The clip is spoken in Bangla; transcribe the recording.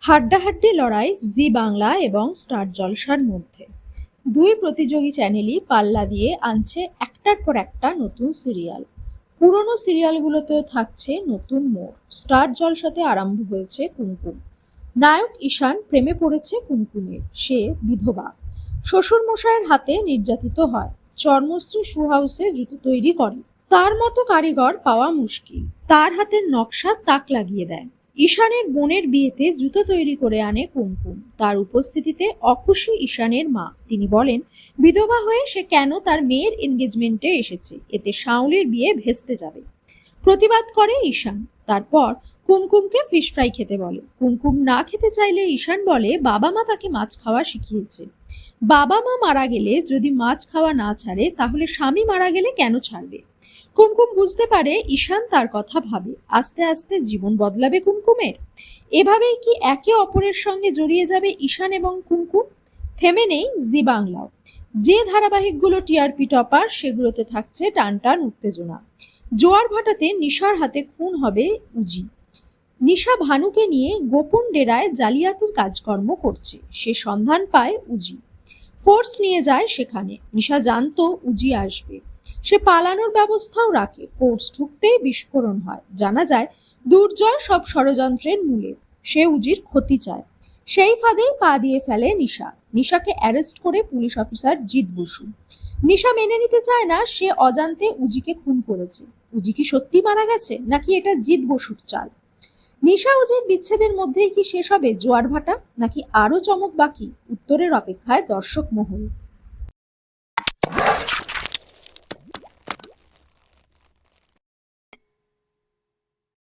হাড্ডাহাড্ডি লড়াই জি বাংলা এবং স্টার জলসার মধ্যে। দুই প্রতিযোগী চ্যানেলই পাল্লা দিয়ে আনছে একটার পর একটা নতুন সিরিয়াল। পুরনো সিরিয়ালগুলোতেও থাকছে নতুন মোড়। স্টার জলসাতে আরম্ভ হয়েছে কুমকুম। নায়ক ঈশান প্রেমে পড়েছে কুমকুমের। সে বিধবা, শ্বশুর মশাইয়ের হাতে নির্যাতিত হয়, চর্মস্ত্রী শু হাউসে জুতো তৈরি করে। তার মতো কারিগর পাওয়া মুশকিল। তার হাতের নকশা তাক লাগিয়ে দেয়। ঈশানের বোনের বিয়েতে জুতো তৈরি করে আনে কুমকুম। তার উপস্থিতিতে অখুশি ঈশানের মা। তিনি বলেন, বিধবা হয়ে সে কেন তার মেয়ের এনগেজমেন্টে এসেছে, এতে শাওলির বিয়ে ভেস্তে যাবে। প্রতিবাদ করে ঈশান। তারপর কুমকুমকে ফিশ ফ্রাই খেতে বলে। কুমকুম না খেতে চাইলে ঈশান বলে, বাবা মা তাকে মাছ খাওয়া শিখিয়েছে। বাবা মা মারা গেলে যদি মাছ খাওয়া না ছাড়ে, তাহলে স্বামী মারা গেলে কেন ছাড়বে? কুমকুম বুঝতে পারে ঈশান তার কথা ভাবে। আস্তে আস্তে জীবন বদলাবে কুমকুমের। এভাবেই কি একে অপরের সঙ্গে জড়িয়ে যাবে ঈশান এবং কুমকুম? থেমে নেই জি বাংলাও। যে ধারাবাহিকগুলো টিআরপি টপার, সেগুলোতে থাকছে টানটান উত্তেজনা। জোয়ার ভাটাতে নিশার হাতে খুন হবে উজি। নিশা ভানুকে নিয়ে গোপন ডেরায় জালিয়াতির কাজকর্ম করছে। সে সন্ধান পায় উজি, ফোর্স নিয়ে যায় সেখানে। নিশা জানতো উজি আসবে। সে পালানোর ব্যবস্থাও রাখে। ফোর্স ঢুকতেই বিস্ফোরণ হয়। জানা যায় দুর্জয় সব ষড়যন্ত্রের মূলে। সে উজির ক্ষতি চায়। সেই ফাঁদেই পা দিয়ে ফেলে নিশা। নিশাকে অ্যারেস্ট করে পুলিশ অফিসার জিৎ বসু। নিশা মেনে নিতে চায় না সে অজান্তে উজিকে খুন করেছে। উজি কি সত্যি মারা গেছে, নাকি এটা জিৎ বসুর চাল? নিশা উজির বিচ্ছেদের মধ্যেই কি শেষ হবে জোয়ার ভাটা, নাকি আরো চমক বাকি? উত্তরের অপেক্ষায় দর্শক মহল।